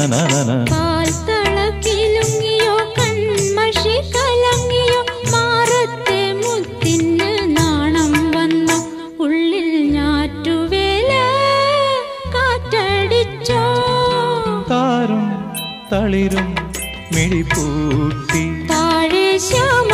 പാൽ തളക്കിലുങ്ങിയോ കൺമഷി കലങ്ങിയോ മാറത്തെ മുത്തിന് നാണം വന്നു ഉള്ളിൽ ഞാറ്റുവേല കാറ്റടിച്ചോ താരും തളിരും മിഴിപ്പൂട്ടി താഴെ ശ്യാമ